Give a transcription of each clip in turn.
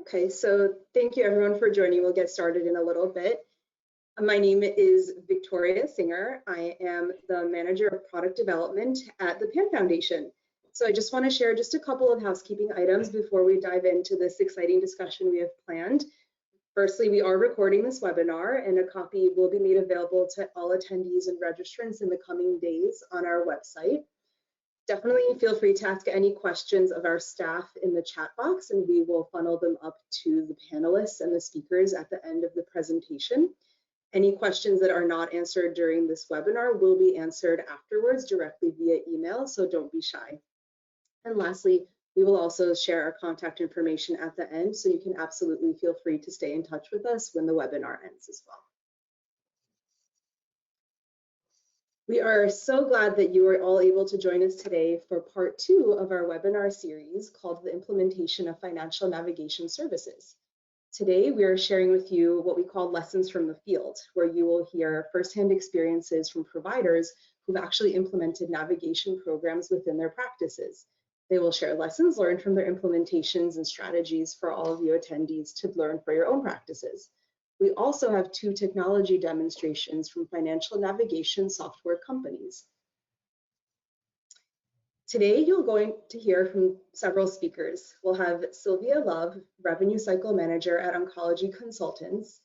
Okay, so thank you everyone for joining. We'll get started in a little bit. My name is Victoria Singer. I am the Manager of Product Development at the PAN Foundation. So I just want to share just a couple of housekeeping items before we dive into this exciting discussion we have planned. Firstly, we are recording this webinar and a copy will be made available to all attendees and registrants in the coming days on our website. Definitely feel free to ask any questions of our staff in the chat box and we will funnel them up to the panelists and the speakers at the end of the presentation. Any questions that are not answered during this webinar will be answered afterwards directly via email, so don't be shy. And lastly, we will also share our contact information at the end, so you can absolutely feel free to stay in touch with us when the webinar ends as well. We are so glad that you are all able to join us today for part 2 of our webinar series called the Implementation of Financial Navigation Services. Today, we are sharing with you what we call lessons from the field, where you will hear firsthand experiences from providers who've actually implemented navigation programs within their practices. They will share lessons learned from their implementations and strategies for all of you attendees to learn for your own practices. We also have 2 technology demonstrations from financial navigation software companies. Today, you're going to hear from several speakers. We'll have Sylvia Love, Revenue Cycle Manager at Oncology Consultants,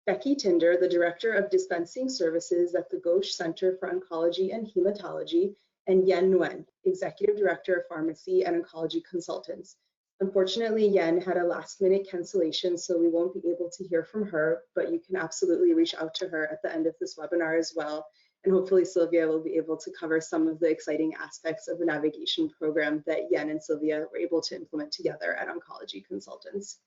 Becky Tinder, the Director of Dispensing Services at the Ghosh Center for Oncology and Hematology, and Yen Nguyen, Executive Director of Pharmacy at Oncology Consultants. Unfortunately, Yen had a last-minute cancellation, so we won't be able to hear from her, but you can absolutely reach out to her at the end of this webinar as well. And hopefully Sylvia will be able to cover some of the exciting aspects of the navigation program that Yen and Sylvia were able to implement together at Oncology Consultants.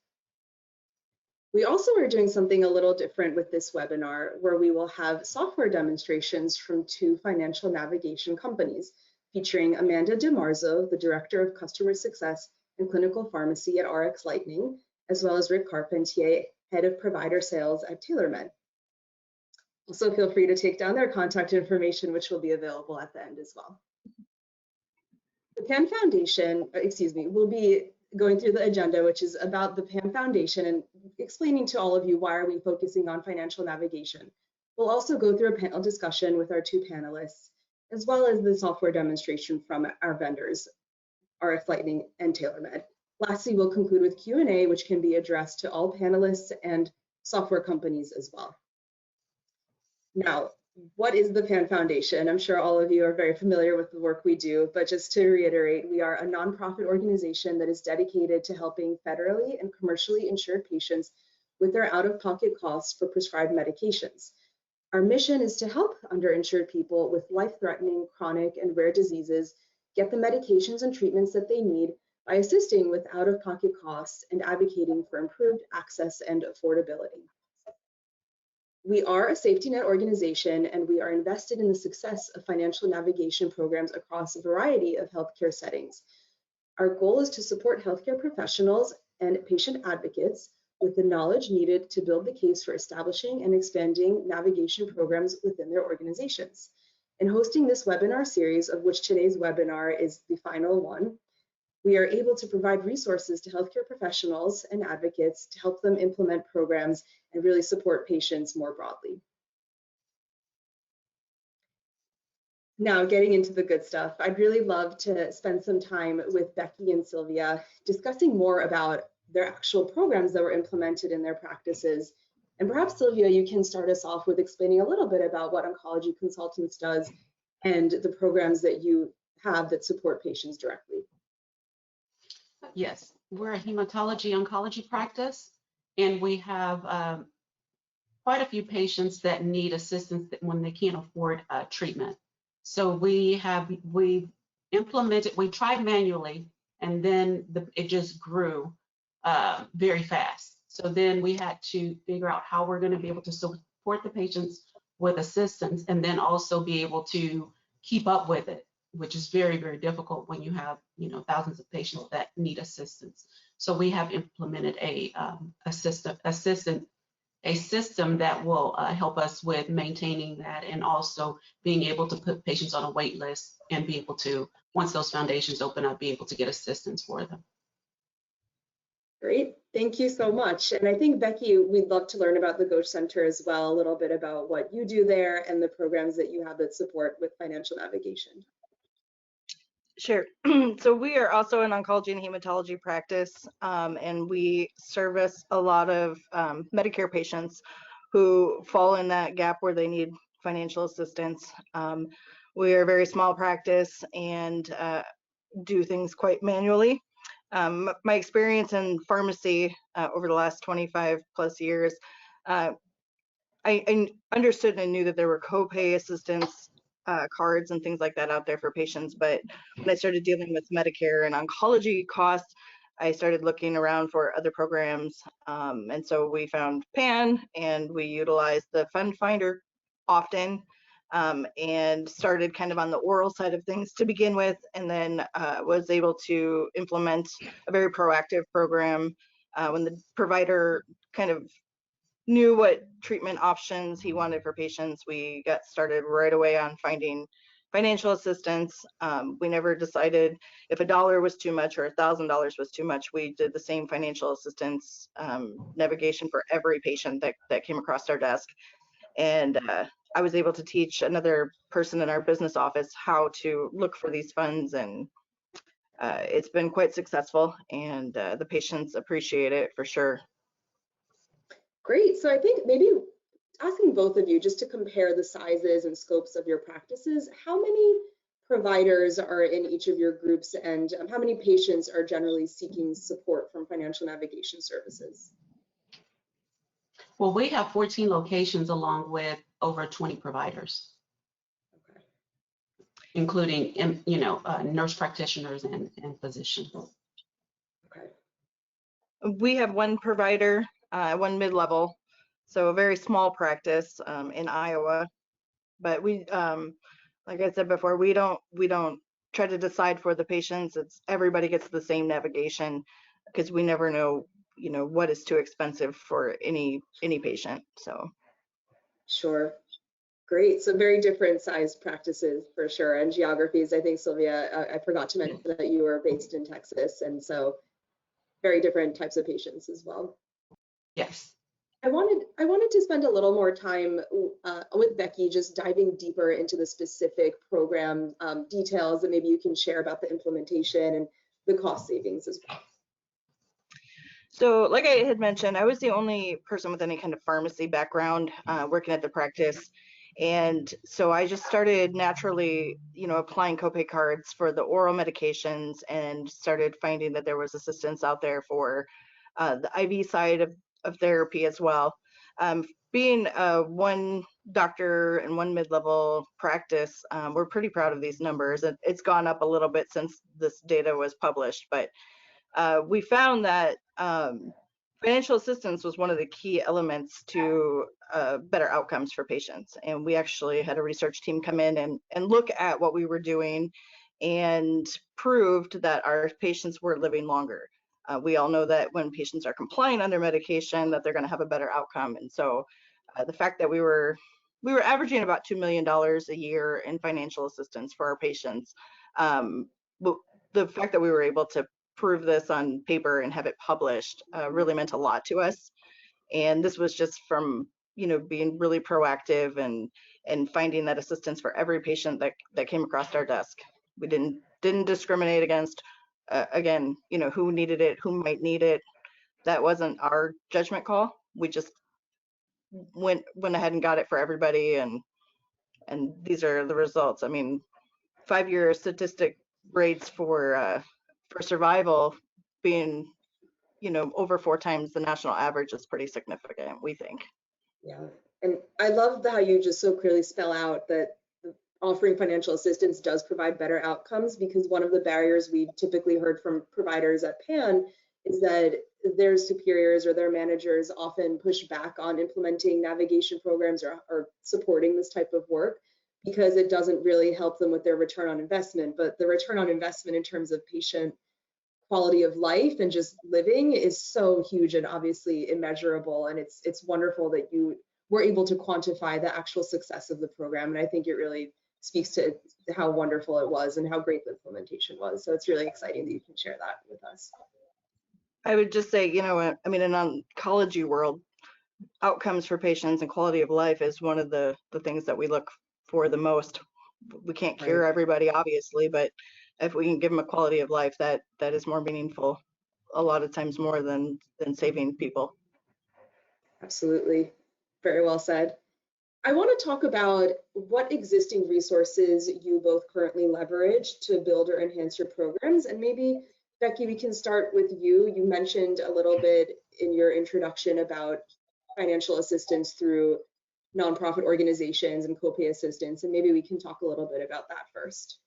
We also are doing something a little different with this webinar, where we will have software demonstrations from 2 financial navigation companies, featuring Amanda DiMarzo, the Director of Customer Success and Clinical Pharmacy at RX Lightning, as well as Rick Carpentier, Head of Provider Sales at TaylorMed. Also feel free to take down their contact information, which will be available at the end as well. The PAN Foundation, will be going through the agenda, which is about the PAN Foundation and explaining to all of you why are we focusing on financial navigation. We'll also go through a panel discussion with our 2 panelists, as well as the software demonstration from our vendors, RX Lightning and TaylorMed. Lastly, we'll conclude with Q&A, which can be addressed to all panelists and software companies as well. Now, what is the PAN Foundation? I'm sure all of you are very familiar with the work we do, but just to reiterate, we are a nonprofit organization that is dedicated to helping federally and commercially insured patients with their out-of-pocket costs for prescribed medications. Our mission is to help underinsured people with life-threatening, chronic, and rare diseases get the medications and treatments that they need by assisting with out-of-pocket costs and advocating for improved access and affordability. We are a safety net organization and we are invested in the success of financial navigation programs across a variety of healthcare settings. Our goal is to support healthcare professionals and patient advocates with the knowledge needed to build the case for establishing and expanding navigation programs within their organizations. In hosting this webinar series, of which today's webinar is the final one, we are able to provide resources to healthcare professionals and advocates to help them implement programs and really support patients more broadly. Now, getting into the good stuff, I'd really love to spend some time with Becky and Sylvia discussing more about their actual programs that were implemented in their practices. And perhaps, Sylvia, you can start us off with explaining a little bit about what Oncology Consultants does and the programs that you have that support patients directly. Yes, we're a hematology oncology practice, and we have quite a few patients that need assistance when they can't afford treatment. So we tried manually, and then it just grew very fast. So then we had to figure out how we're going to be able to support the patients with assistance, and then also be able to keep up with it, which is very, very difficult when you have, thousands of patients that need assistance. So we have implemented a system that will help us with maintaining that, and also being able to put patients on a wait list and be able to, once those foundations open up, be able to get assistance for them. Great. Thank you so much. And I think, Becky, we'd love to learn about the Gauche Center as well, a little bit about what you do there and the programs that you have that support with financial navigation. Sure. So we are also an oncology and hematology practice, and we service a lot of Medicare patients who fall in that gap where they need financial assistance. We are a very small practice and do things quite manually. My experience in pharmacy over the last 25 plus years, I understood and knew that there were copay assistance cards and things like that out there for patients. But when I started dealing with Medicare and oncology costs, I started looking around for other programs. And so we found PAN and we utilized the Fund Finder often, and started kind of on the oral side of things to begin with, and then was able to implement a very proactive program when the provider kind of knew what treatment options he wanted for patients. We got started right away on finding financial assistance. We never decided if $1 was too much or $1,000 was too much. We did the same financial assistance navigation for every patient that came across our desk. And I was able to teach another person in our business office how to look for these funds, and it's been quite successful, and the patients appreciate it for sure. Great. So I think maybe asking both of you just to compare the sizes and scopes of your practices, how many providers are in each of your groups, and how many patients are generally seeking support from financial navigation services? Well, we have 14 locations along with over 20 providers, Okay. including, nurse practitioners and physicians. Okay. We have one provider, one mid-level, so a very small practice in Iowa. But we, like I said before, we don't try to decide for the patients. It's everybody gets the same navigation, because we never know, what is too expensive for any patient. So. Sure. Great. So very different size practices for sure, and geographies. I think, Sylvia, I forgot to mention that you are based in Texas, and so very different types of patients as well. Yes. I wanted to spend a little more time with Becky, just diving deeper into the specific program details that maybe you can share about the implementation and the cost savings as well. So like I had mentioned, I was the only person with any kind of pharmacy background working at the practice. And so I just started naturally, applying copay cards for the oral medications, and started finding that there was assistance out there for the IV side of therapy as well. Being one doctor and one mid-level practice, we're pretty proud of these numbers. It's gone up a little bit since this data was published, but we found that financial assistance was one of the key elements to better outcomes for patients. And we actually had a research team come in and look at what we were doing, and proved that our patients were living longer. We all know that when patients are compliant on their medication, that they're going to have a better outcome. And so the fact that we were averaging about $2 million a year in financial assistance for our patients, the fact that we were able to prove this on paper and have it published really meant a lot to us. And this was just from being really proactive and finding that assistance for every patient that came across our desk. We didn't discriminate against again, who needed it, who might need it. That wasn't our judgment call. We just went ahead and got it for everybody, and these are the results. I mean, 5-year statistic rates for survival being, over 4 times the national average is pretty significant, we think. Yeah, and I love how you just so clearly spell out that offering financial assistance does provide better outcomes, because one of the barriers we've typically heard from providers at PAN is that their superiors or their managers often push back on implementing navigation programs or supporting this type of work, because it doesn't really help them with their return on investment. But the return on investment in terms of patient quality of life and just living is so huge and obviously immeasurable. And it's wonderful that you were able to quantify the actual success of the program. And I think it really speaks to how wonderful it was and how great the implementation was. So it's really exciting that you can share that with us. I would just say, you know, I mean, in an oncology world, outcomes for patients and quality of life is one of the things that we look for the most. We can't cure Right. everybody, obviously, but if we can give them a quality of life that is more meaningful, a lot of times more than saving people. Absolutely. Very well said. I want to talk about what existing resources you both currently leverage to build or enhance your programs. And maybe, Becky, we can start with you. You mentioned a little bit in your introduction about financial assistance through nonprofit organizations and copay assistance, and maybe we can talk a little bit about that first.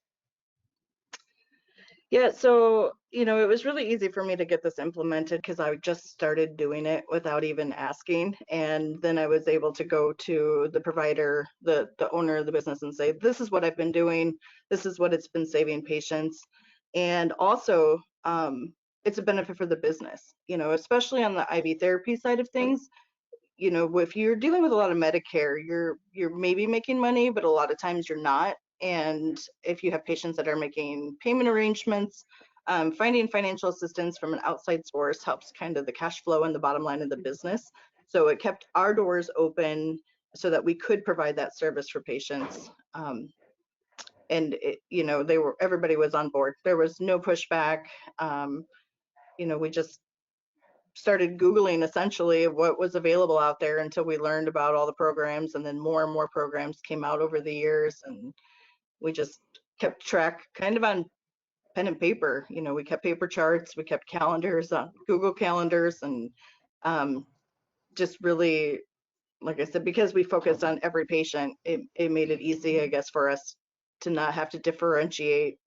Yeah, so, you know, it was really easy for me to get this implemented because I just started doing it without even asking. And then I was able to go to the provider, the owner of the business, and say, this is what I've been doing. This is what it's been saving patients. And also, it's a benefit for the business, you know, especially on the IV therapy side of things. You know, if you're dealing with a lot of Medicare, you're maybe making money, but a lot of times you're not. And if you have patients that are making payment arrangements, finding financial assistance from an outside source helps kind of the cash flow and the bottom line of the business. So it kept our doors open so that we could provide that service for patients. And it, you know, everybody was on board. There was no pushback. You know, we just started Googling essentially what was available out there until we learned about all the programs, and then more and more programs came out over the years, and we just kept track kind of on pen and paper. You know, we kept paper charts, we kept calendars on Google calendars, and just really, like I said, because we focused on every patient, it made it easy, I guess, for us to not have to differentiate,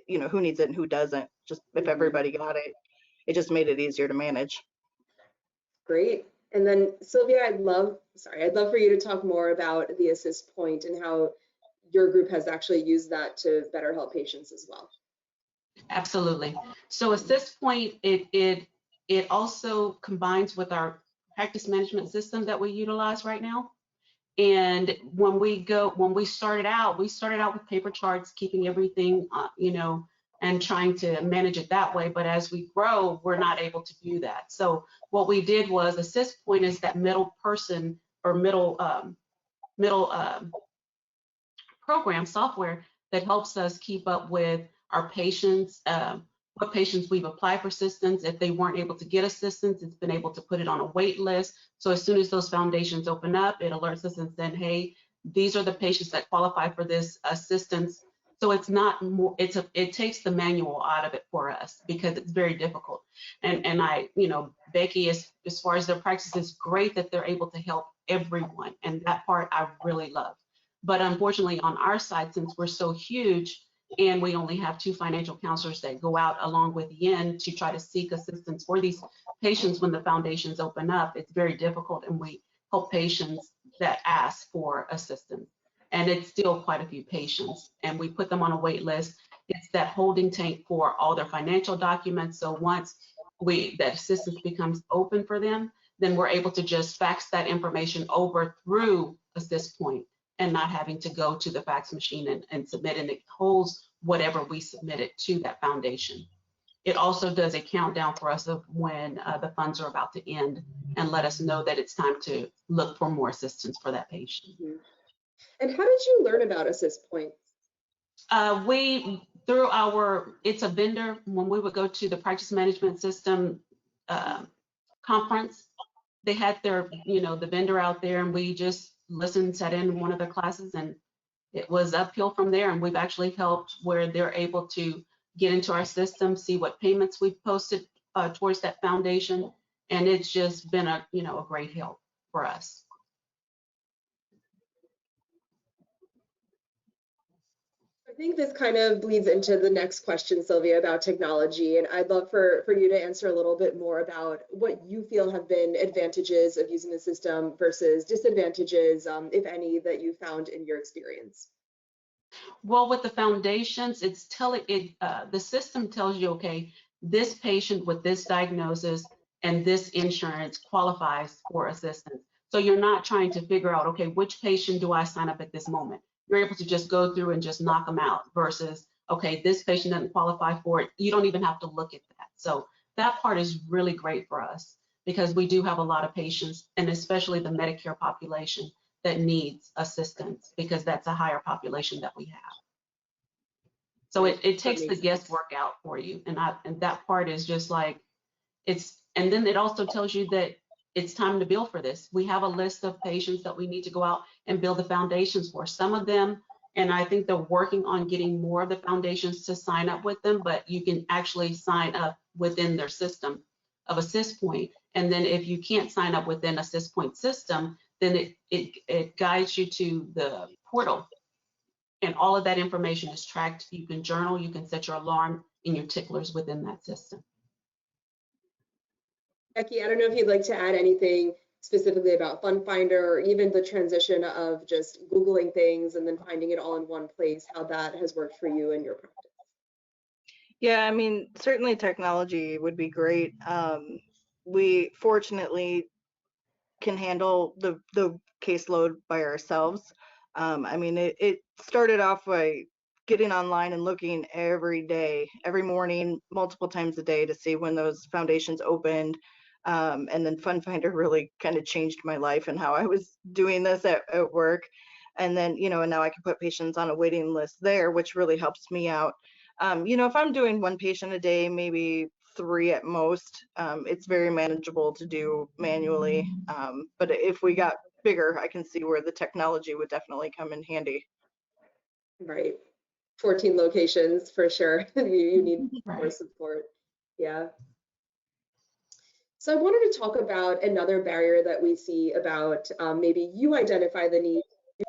you know, who needs it and who doesn't. Just if everybody got it, it just made it easier to manage. Great. And then Sylvia, I'd love for you to talk more about the assist point and how your group has actually used that to better help patients as well. Absolutely. So Assist Point, it also combines with our practice management system that we utilize right now. And when we started out with paper charts, keeping everything, you know, and trying to manage it that way. But as we grow, we're not able to do that. So what we did was Assist Point is that middle person or middle program software that helps us keep up with our patients, what patients we've applied for assistance. If they weren't able to get assistance, it's been able to put it on a wait list. So as soon as those foundations open up, it alerts us and says, hey, these are the patients that qualify for this assistance. So it's not more, it takes the manual out of it for us because it's very difficult. And I, you know, Becky, as far as their practice, is great that they're able to help everyone. And that part I really love. But unfortunately, on our side, since we're so huge and we only have 2 financial counselors that go out along with Yen to try to seek assistance for these patients when the foundations open up, it's very difficult. And we help patients that ask for assistance. And it's still quite a few patients. And we put them on a wait list. It's that holding tank for all their financial documents. So once that assistance becomes open for them, then we're able to just fax that information over through Assist Point and not having to go to the fax machine and submit, and it holds whatever we submitted to that foundation. It also does a countdown for us of when the funds are about to end and let us know that it's time to look for more assistance for that patient. Mm-hmm. And how did you learn about Assist Point? It's a vendor. When we would go to the practice management system conference, they had their, you know, the vendor out there, and we just listened, sat in one of the classes, and it was uphill from there. And we've actually helped where they're able to get into our system, see what payments we've posted towards that foundation. And it's just been a great help for us. I think this kind of bleeds into the next question, Sylvia, about technology. And I'd love for you to answer a little bit more about what you feel have been advantages of using the system versus disadvantages, if any, that you found in your experience. Well, with the foundations, the system tells you, okay, this patient with this diagnosis and this insurance qualifies for assistance. So you're not trying to figure out, okay, which patient do I sign up at this moment? You're able to just go through and just knock them out versus, okay, this patient doesn't qualify for it. You don't even have to look at that. So that part is really great for us because we do have a lot of patients, and especially the Medicare population, that needs assistance because that's a higher population that we have. So it takes the guesswork out for you. And that part is just like, and then it also tells you that it's time to bill for this. We have a list of patients that we need to go out and build the foundations for. Some of them, and I think they're working on getting more of the foundations to sign up with them, but you can actually sign up within their system of Assist Point. And then if you can't sign up within Assist Point system, then it guides you to the portal. And all of that information is tracked. You can journal, you can set your alarm and your ticklers within that system. Becky, I don't know if you'd like to add anything specifically about Fund Finder, or even the transition of just Googling things and then finding it all in one place, how that has worked for you in your practice. Yeah, I mean, certainly technology would be great. We fortunately can handle the caseload by ourselves. I mean, it started off by getting online and looking every day, every morning, multiple times a day to see when those foundations opened. And then Fund Finder really kind of changed my life and how I was doing this at work. And then, and now I can put patients on a waiting list there, which really helps me out. If I'm doing one patient a day, maybe 3 at most, it's very manageable to do manually. But if we got bigger, I can see where the technology would definitely come in handy. Right. 14 locations for sure. You need more Right. support. Yeah. So I wanted to talk about another barrier that we see about maybe you identify the need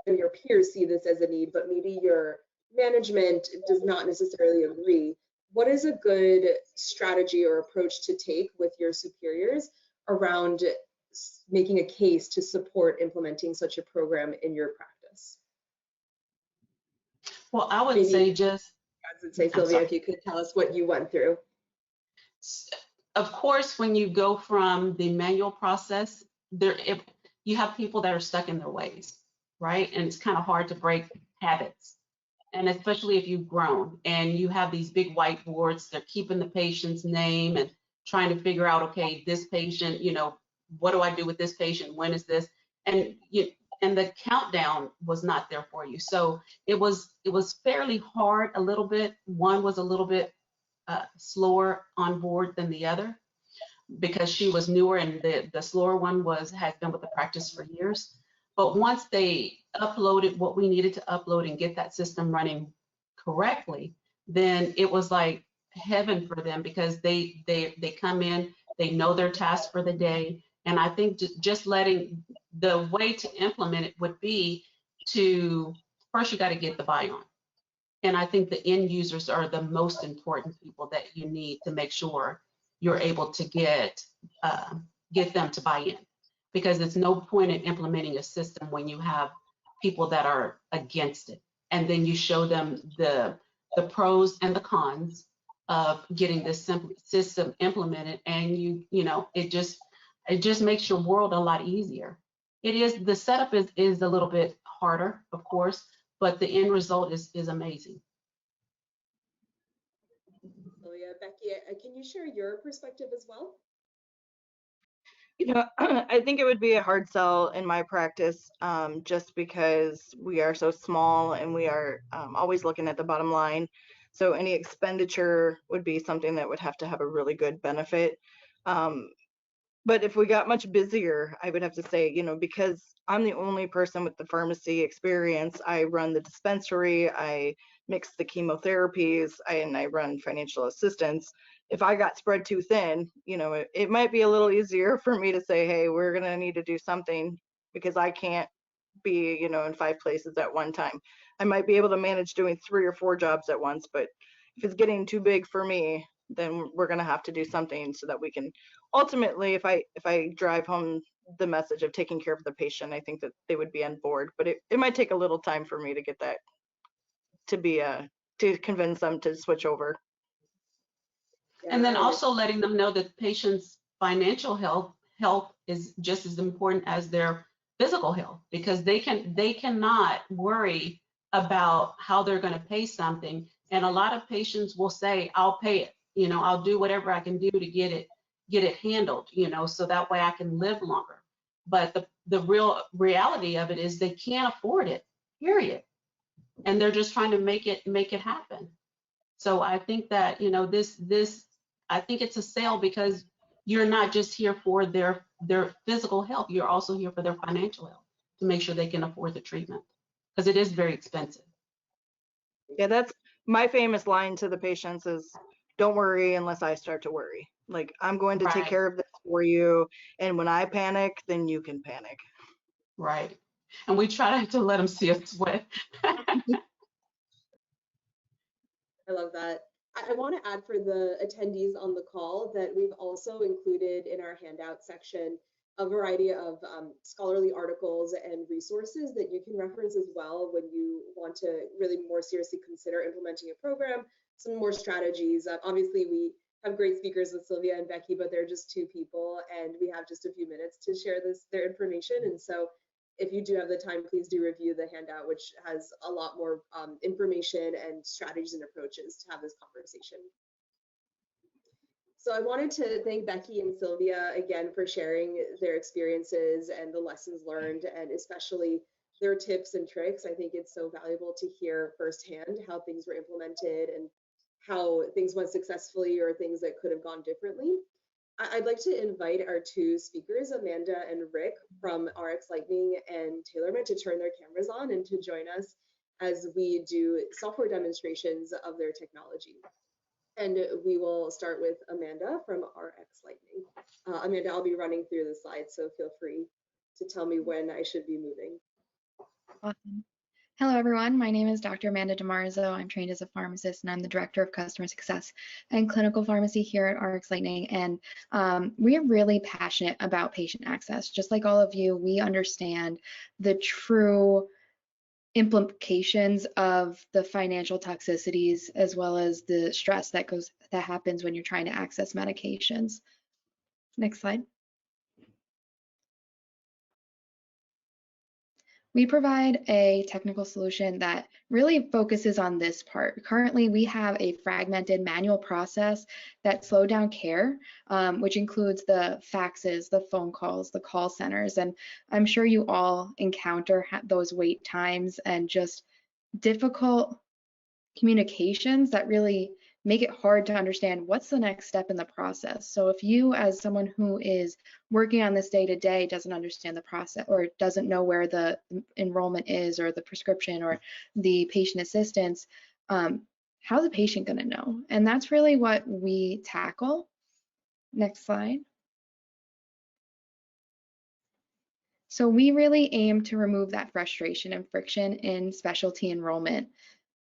and your peers see this as a need, but maybe your management does not necessarily agree. What is a good strategy or approach to take with your superiors around making a case to support implementing such a program in your practice? Well, I would Maybe, say just, I would say, I'm Sylvia, sorry. if you could tell us what you went through. Of course, when you go from the manual process, you have people that are stuck in their ways, right? And it's kind of hard to break habits. And especially if you've grown and you have these big whiteboards, they're keeping the patient's name and trying to figure out, okay, this patient, what do I do with this patient? When is this? And the countdown was not there for you. So it was fairly hard a little bit. One was a little bit slower on board than the other because she was newer, and the slower one has been with the practice for years. But once they uploaded what we needed to upload and get that system running correctly, then it was like heaven for them because they come in, they know their task for the day. And I think just letting the way to implement it would be to first you got to get the buy-on. And I think the end users are the most important people that you need to make sure you're able to get them to buy in, because it's no point in implementing a system when you have people that are against it. And then you show them the pros and the cons of getting this system implemented, and it just makes your world a lot easier. The setup is a little bit harder, of course, but the end result is amazing. Sylvia, Becky, can you share your perspective as well? I think it would be a hard sell in my practice, just because we are so small and we are always looking at the bottom line. So any expenditure would be something that would have to have a really good benefit. But if we got much busier, I would have to say, because I'm the only person with the pharmacy experience, I run the dispensary, I mix the chemotherapies, and I run financial assistance. If I got spread too thin, it might be a little easier for me to say, hey, we're going to need to do something because I can't be, in 5 places at one time. I might be able to manage doing 3 or 4 jobs at once, but if it's getting too big for me, then we're going to have to do something so that we can ultimately, if I drive home the message of taking care of the patient, I think that they would be on board. But it might take a little time for me to get that to convince them to switch over. And then also letting them know that patients' financial health is just as important as their physical health, because they cannot worry about how they're going to pay something. And a lot of patients will say, I'll pay it, You know, I'll do whatever I can do to get it handled, you know, so that way I can live longer. But the real reality of it is they can't afford it, period. And they're just trying to make it happen. So I think that, you know, this I think it's a sale because you're not just here for their physical health, you're also here for their financial health to make sure they can afford the treatment because it is very expensive. Yeah, that's my famous line to the patients is, don't worry unless I start to worry. Like, I'm going to take Right. care of this for you. And when I panic, then you can panic. Right. And we try to let them see us sweat. I love that. I want to add for the attendees on the call that we've also included in our handout section a variety of scholarly articles and resources that you can reference as well when you want to really more seriously consider implementing a program, some more strategies. Obviously, we have great speakers with Sylvia and Becky, but they're just two people, and we have just a few minutes to share their information. And so if you do have the time, please do review the handout, which has a lot more information and strategies and approaches to have this conversation. So I wanted to thank Becky and Sylvia again for sharing their experiences and the lessons learned, and especially their tips and tricks. I think it's so valuable to hear firsthand how things were implemented and how things went successfully or things that could have gone differently. I'd like to invite our two speakers, Amanda and Rick from RX Lightning and TaylorMade, to turn their cameras on and to join us as we do software demonstrations of their technology. And we will start with Amanda from RX Lightning. Amanda, I'll be running through the slides, so feel free to tell me when I should be moving. Awesome. Hello, everyone. My name is Dr. Amanda DiMarzo. I'm trained as a pharmacist, and I'm the Director of Customer Success and Clinical Pharmacy here at RX Lightning. And we are really passionate about patient access. Just like all of you, we understand the true implications of the financial toxicities as well as the stress that happens when you're trying to access medications. Next slide. We provide a technical solution that really focuses on this part. Currently, we have a fragmented manual process that slowed down care, which includes the faxes, the phone calls, the call centers, and I'm sure you all encounter those wait times and just difficult communications that really make it hard to understand what's the next step in the process. So if you, as someone who is working on this day to day, doesn't understand the process or doesn't know where the enrollment is or the prescription or the patient assistance, how's the patient going to know? And that's really what we tackle. Next slide. So we really aim to remove that frustration and friction in specialty enrollment.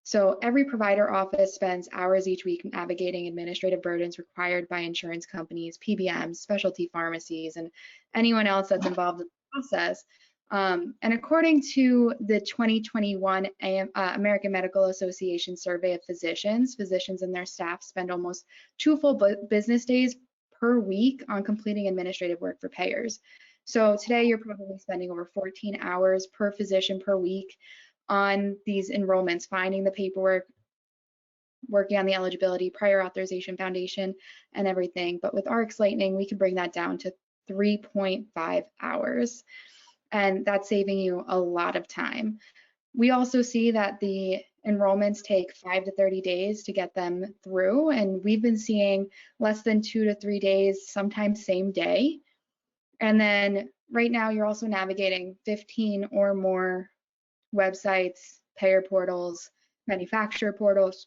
So every provider office spends hours each week navigating administrative burdens required by insurance companies, PBMs, specialty pharmacies, and anyone else that's involved in the process. And according to the 2021 American Medical Association survey of physicians and their staff spend almost 2 full business days per week on completing administrative work for payers. So today you're probably spending over 14 hours per physician per week on these enrollments, finding the paperwork, working on the eligibility, prior authorization, foundation, and everything. But with RX Lightning, we can bring that down to 3.5 hours, and that's saving you a lot of time. We also see that the enrollments take 5 to 30 days to get them through, and we've been seeing less than 2 to 3 days, sometimes same day. And then right now you're also navigating 15 or more websites, payer portals, manufacturer portals,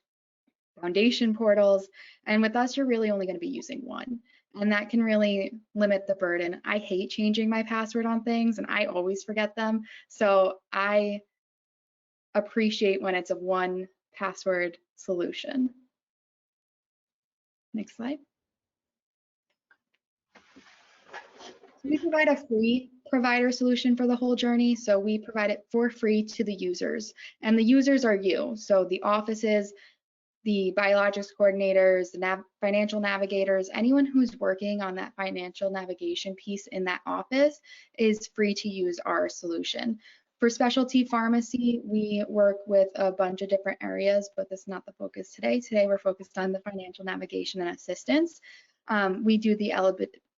foundation portals, and with us, you're really only going to be using one. And that can really limit the burden. I hate changing my password on things, and I always forget them. So I appreciate when it's a one password solution. Next slide. We provide a free provider solution for the whole journey. So we provide it for free to the users, and the users are you. So the offices, the biologics coordinators, the financial navigators, anyone who's working on that financial navigation piece in that office is free to use our solution. For specialty pharmacy, we work with a bunch of different areas, but that's not the focus today. Today, we're focused on the financial navigation and assistance. We do the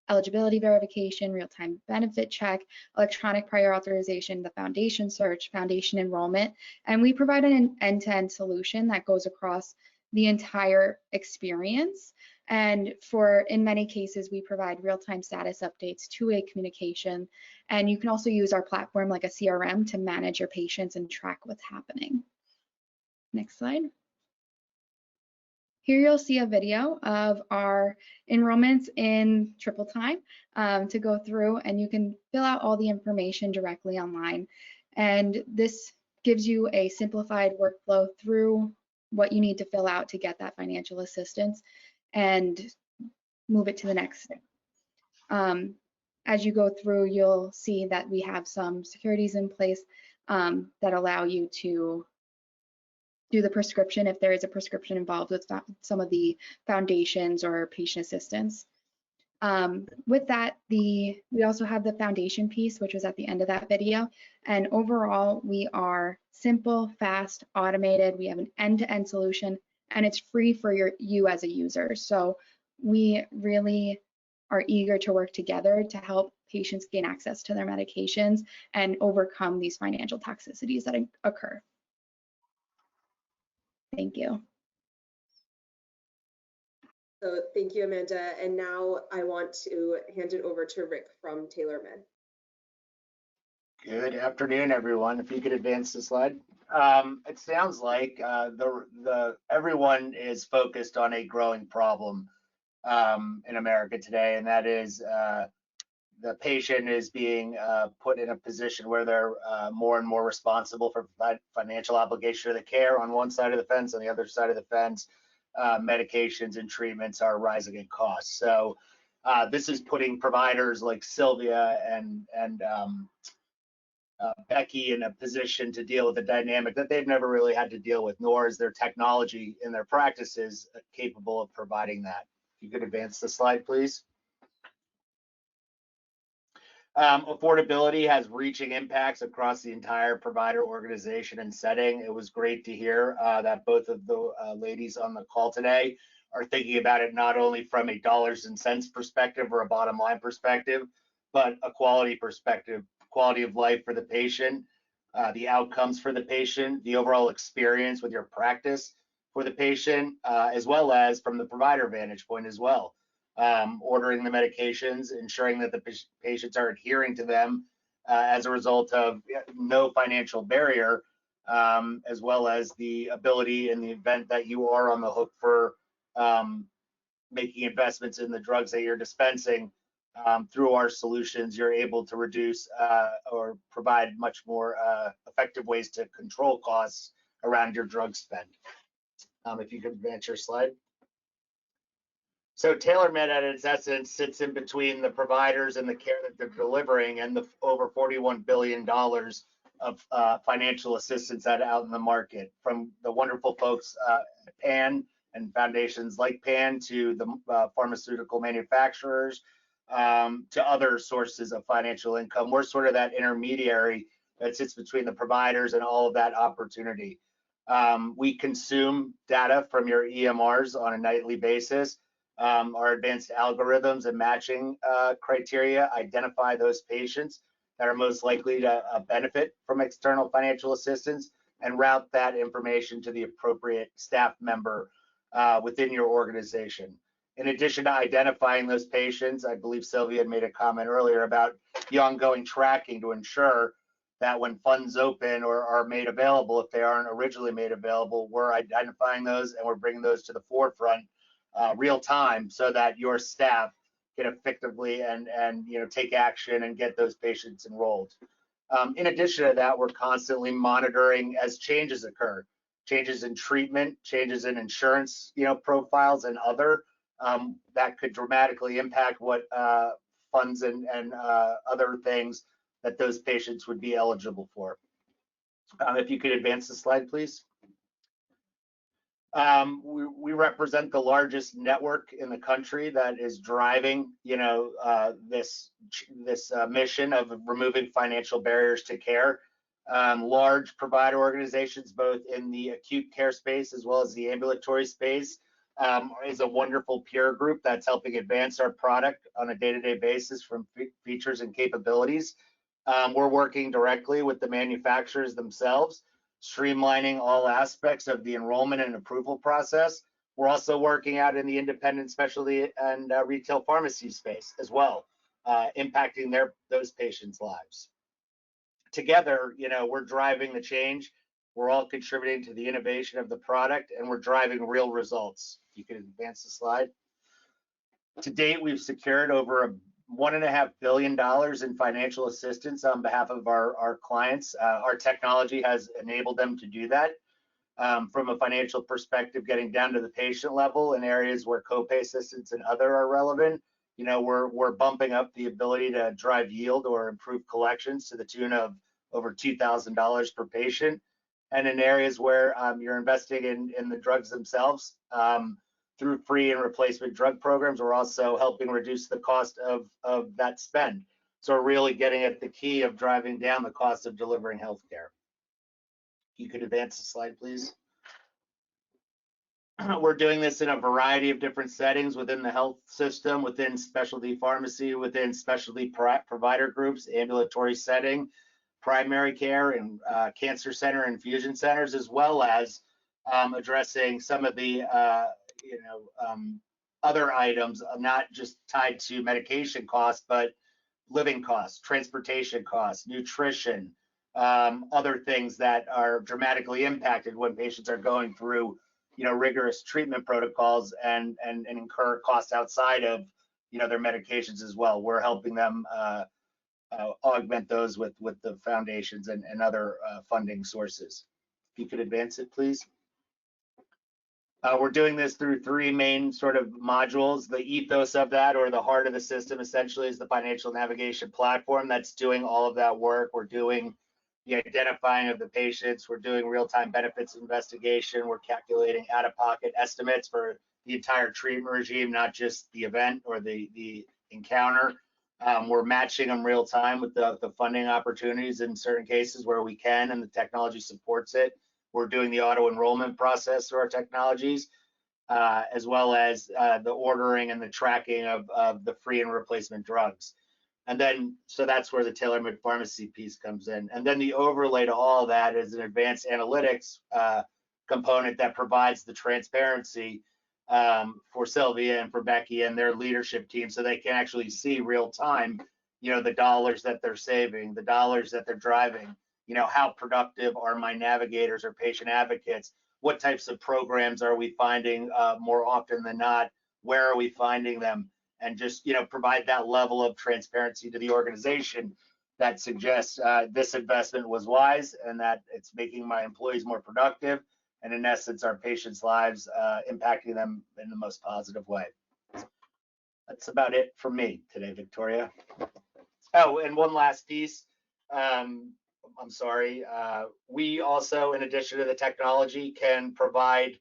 eligibility verification, real-time benefit check, electronic prior authorization, the foundation search, foundation enrollment, and we provide an end-to-end solution that goes across the entire experience. And in many cases, we provide real-time status updates, two-way communication, and you can also use our platform like a CRM to manage your patients and track what's happening. Next slide. Here you'll see a video of our enrollments in triple time to go through, and you can fill out all the information directly online. And this gives you a simplified workflow through what you need to fill out to get that financial assistance and move it to the next step. As you go through, you'll see that we have some securities in place that allow you to do the prescription if there is a prescription involved with some of the foundations or patient assistance. With that, we also have the foundation piece, which was at the end of that video. And overall, we are simple, fast, automated. We have an end-to-end solution, and it's free for you as a user. So we really are eager to work together to help patients gain access to their medications and overcome these financial toxicities that occur. Thank you. So thank you, Amanda. And now I want to hand it over to Rick from TaylorMade. Good afternoon, everyone. If you could advance the slide. It sounds like everyone is focused on a growing problem in America today, and that is the patient is being put in a position where they're more and more responsible for financial obligation of the care on one side of the fence. On the other side of the fence, medications and treatments are rising in cost. So this is putting providers like Sylvia and Becky in a position to deal with a dynamic that they've never really had to deal with, nor is their technology in their practices capable of providing that. If you could advance the slide, please. Affordability has reaching impacts across the entire provider organization and setting. It was great to hear that both of the ladies on the call today are thinking about it not only from a dollars and cents perspective or a bottom line perspective, but a quality perspective, quality of life for the patient, the outcomes for the patient, the overall experience with your practice for the patient, as well as from the provider vantage point as well. Ordering the medications, ensuring that the patients are adhering to them as a result of no financial barrier, as well as the ability in the event that you are on the hook for making investments in the drugs that you're dispensing. Through our solutions, you're able to reduce or provide much more effective ways to control costs around your drug spend. If you could advance your slide. So TaylorMade at its essence sits in between the providers and the care that they're delivering and the over $41 billion of financial assistance out in the market, from the wonderful folks at PAN and foundations like PAN to the pharmaceutical manufacturers to other sources of financial income. We're sort of that intermediary that sits between the providers and all of that opportunity. We consume data from your EMRs on a nightly basis. Our advanced algorithms and matching criteria identify those patients that are most likely to benefit from external financial assistance and route that information to the appropriate staff member within your organization. In addition to identifying those patients, I believe Sylvia had made a comment earlier about the ongoing tracking to ensure that when funds open or are made available, if they aren't originally made available, we're identifying those and we're bringing those to the forefront real time so that your staff can effectively and take action and get those patients enrolled. In addition to that, we're constantly monitoring as changes occur, changes in treatment, changes in insurance profiles and other that could dramatically impact what funds and other things that those patients would be eligible for. If you could advance the slide, please. We represent the largest network in the country that is driving, this mission of removing financial barriers to care. large provider organizations, both in the acute care space as well as the ambulatory space, is a wonderful peer group that's helping advance our product on a day-to-day basis from features and capabilities. We're working directly with the manufacturers themselves, streamlining all aspects of the enrollment and approval process. We're also working out in the independent specialty and retail pharmacy space as well, impacting those patients' lives. Together, we're driving the change. We're all contributing to the innovation of the product, and we're driving real results. You can advance the slide. To date, we've secured over $1.5 billion in financial assistance on behalf of our clients. Our technology has enabled them to do that. From a financial perspective, getting down to the patient level in areas where copay assistance and other are relevant. We're bumping up the ability to drive yield or improve collections to the tune of over $2,000 per patient. And in areas where you're investing in the drugs themselves, through free and replacement drug programs, we're also helping reduce the cost of that spend. So we're really getting at the key of driving down the cost of delivering healthcare. You could advance the slide, please. We're doing this in a variety of different settings within the health system, within specialty pharmacy, within specialty provider groups, ambulatory setting, primary care, and cancer center infusion centers, as well as addressing some of the other items, not just tied to medication costs, but living costs, transportation costs, nutrition, other things that are dramatically impacted when patients are going through rigorous treatment protocols and incur costs outside of their medications as well. We're helping them augment those with the foundations and other funding sources. If you could advance it, please. We're doing this through three main sort of modules. The ethos of that, or the heart of the system, essentially is the financial navigation platform that's doing all of that work. We're doing the identifying of the patients. We're doing real-time benefits investigation. We're calculating out-of-pocket estimates for the entire treatment regime, not just the event or the encounter. We're matching them real time with the funding opportunities in certain cases where we can, and the technology supports it. We're doing the auto enrollment process through our technologies, as well as the ordering and the tracking of the free and replacement drugs. And then, so that's where the tailor-made pharmacy piece comes in. And then the overlay to all of that is an advanced analytics component that provides the transparency for Sylvia and for Becky and their leadership team, so they can actually see real time, the dollars that they're saving, the dollars that they're driving, how productive are my navigators or patient advocates, what types of programs are we finding more often than not, where are we finding them, and just provide that level of transparency to the organization that suggests this investment was wise and that it's making my employees more productive, and in essence our patients' lives, impacting them in the most positive way. That's about it for me today, Victoria. Oh, and one last piece. I'm sorry. We also, in addition to the technology, can provide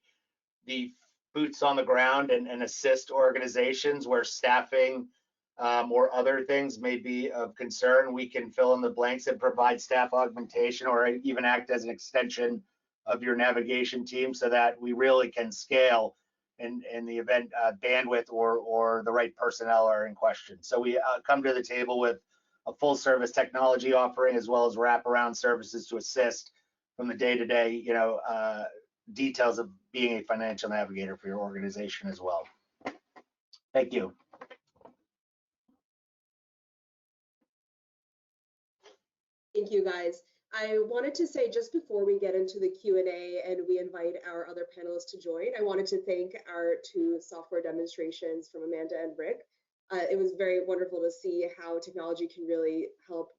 the boots on the ground and assist organizations where staffing or other things may be of concern. We can fill in the blanks and provide staff augmentation, or even act as an extension of your navigation team, so that we really can scale in the event bandwidth or the right personnel are in question. So we come to the table with a full service technology offering, as well as wraparound services to assist from the day-to-day details of being a financial navigator for your organization as well. Thank you. Thank you, guys. I wanted to say, just before we get into the Q&A and we invite our other panelists to join, I wanted to thank our two software demonstrations from Amanda and Rick. It was very wonderful to see how technology can really help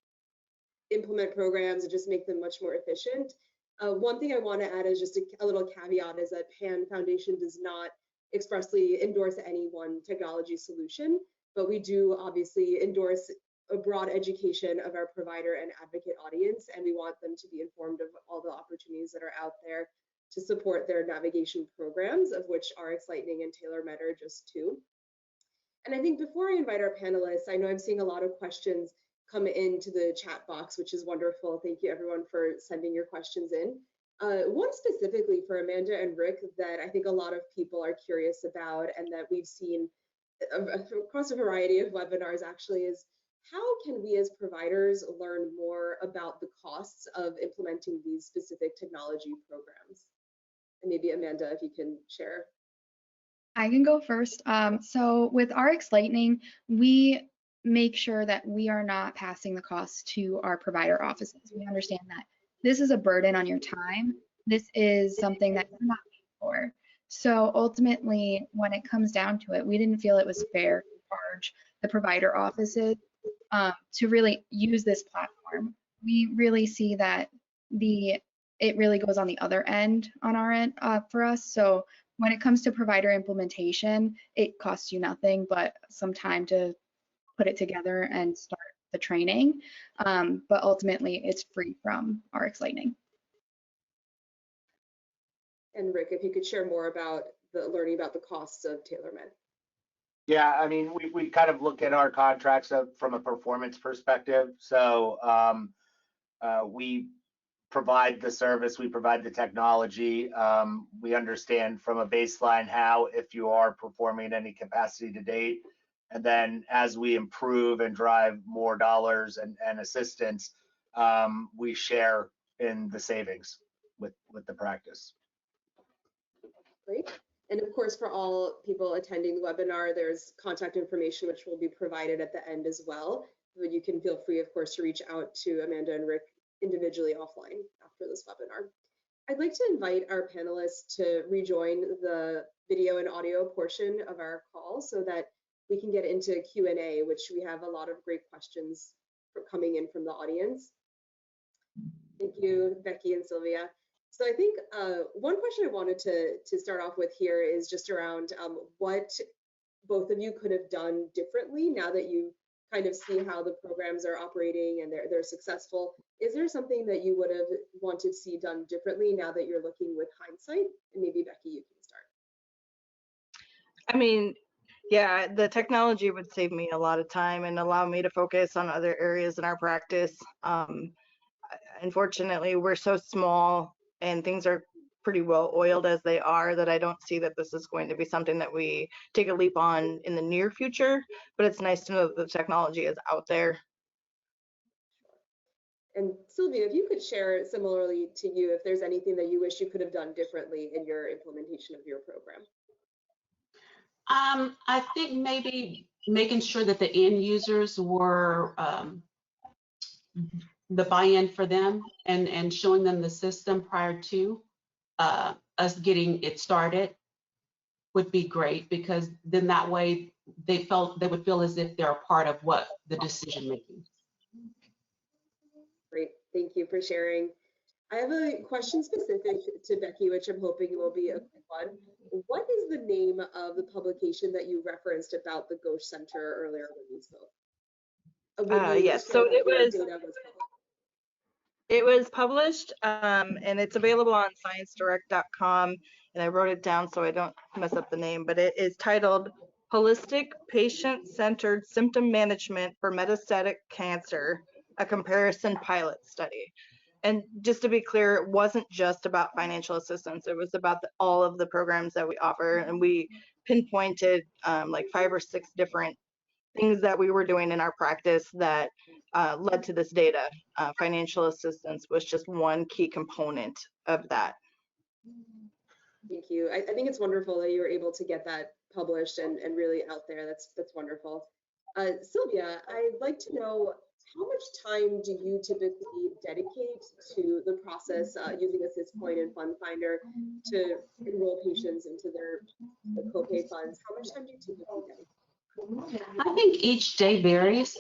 implement programs and just make them much more efficient. One thing I want to add is just a little caveat, is that PAN Foundation does not expressly endorse any one technology solution, but we do obviously endorse a broad education of our provider and advocate audience, and we want them to be informed of all the opportunities that are out there to support their navigation programs, of which RX Lightning and TaylorMed are just two. And I think before I invite our panelists, I know I'm seeing a lot of questions come into the chat box, which is wonderful. Thank you everyone for sending your questions in. One specifically for Amanda and Rick that I think a lot of people are curious about and that we've seen across a variety of webinars actually is how can we as providers learn more about the costs of implementing these specific technology programs? And maybe Amanda, if you can share. I can go first. So with RX Lightning, we make sure that we are not passing the costs to our provider offices. We understand that this is a burden on your time. This is something that you're not paid for. So ultimately, when it comes down to it, we didn't feel it was fair to charge the provider offices to really use this platform. We really see that it really goes on the other end on our end for us. So when it comes to provider implementation, it costs you nothing but some time to put it together and start the training. But ultimately, it's free from RX Lightning. And Rick, if you could share more about learning about the costs of TaylorMed. Yeah, I mean, we kind of look at our contracts from a performance perspective. So we provide the service, we provide the technology. We understand from a baseline how, if you are performing at any capacity to date, and then as we improve and drive more dollars and assistance, we share in the savings with the practice. Great. And of course, for all people attending the webinar, there's contact information which will be provided at the end as well. But you can feel free, of course, to reach out to Amanda and Rick individually offline after this webinar. I'd like to invite our panelists to rejoin the video and audio portion of our call so that we can get into Q&A, which we have a lot of great questions coming in from the audience. Thank you, Becky and Sylvia. So I think one question I wanted to start off with here is just around what both of you could have done differently now that you kind of see how the programs are operating and they're successful. Is there something that you would have wanted to see done differently now that you're looking with hindsight? And maybe Becky, you can start. I mean, yeah, the technology would save me a lot of time and allow me to focus on other areas in our practice. Unfortunately, we're so small and things are pretty well oiled as they are that I don't see that this is going to be something that we take a leap on in the near future, but it's nice to know that the technology is out there. And Sylvia, if you could share similarly to you, if there's anything that you wish you could have done differently in your implementation of your program. I think maybe making sure that the end users were the buy-in for them and showing them the system prior to us getting it started would be great, because then that way they would feel as if they're a part of what the decision making. Great, thank you for sharing. I have a question specific to Becky, which I'm hoping will be a quick one. What is the name of the publication that you referenced about the Ghosh Center earlier when you spoke? Yes, so it was published and it's available on sciencedirect.com, and I wrote it down so I don't mess up the name, but it is titled Holistic Patient-Centered Symptom Management for Metastatic Cancer, a Comparison Pilot Study. And just to be clear, it wasn't just about financial assistance. It was about all of the programs that we offer, and we pinpointed like 5 or 6 different things that we were doing in our practice that led to this data. Financial assistance was just one key component of that. Thank you. I think it's wonderful that you were able to get that published and really out there. That's wonderful. Sylvia, I'd like to know, how much time do you typically dedicate to the process using AssistPoint and Fund Finder to enroll patients into their copay funds? How much time do you typically dedicate? I think each day varies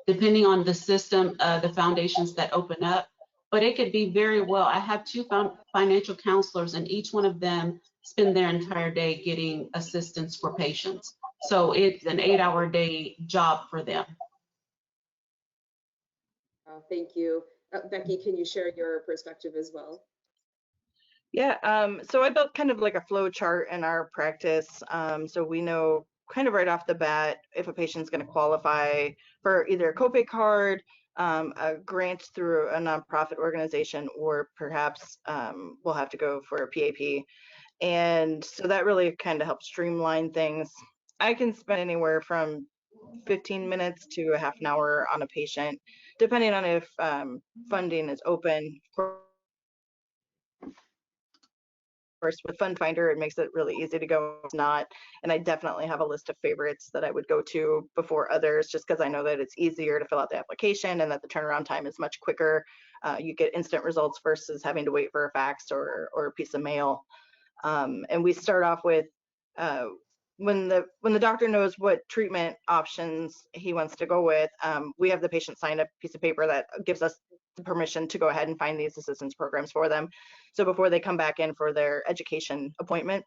depending on the system, the foundations that open up, but it could be very well. I have 2 financial counselors, and each one of them spend their entire day getting assistance for patients. So it's an 8-hour-a-day job for them. Thank you. Becky, can you share your perspective as well? Yeah, so I built kind of like a flow chart in our practice. So we know kind of right off the bat if a patient's going to qualify for either a copay card, a grant through a nonprofit organization, or perhaps we'll have to go for a PAP. And so that really kind of helps streamline things. I can spend anywhere from 15 minutes to a half an hour on a patient, depending on if funding is open. Of course, with Fund Finder, it makes it really easy to go. It's not, and I definitely have a list of favorites that I would go to before others, just because I know that it's easier to fill out the application and that the turnaround time is much quicker. You get instant results versus having to wait for a fax or a piece of mail. And we start off with when the doctor knows what treatment options he wants to go with, we have the patient sign a piece of paper that gives us the permission to go ahead and find these assistance programs for them. So before they come back in for their education appointment,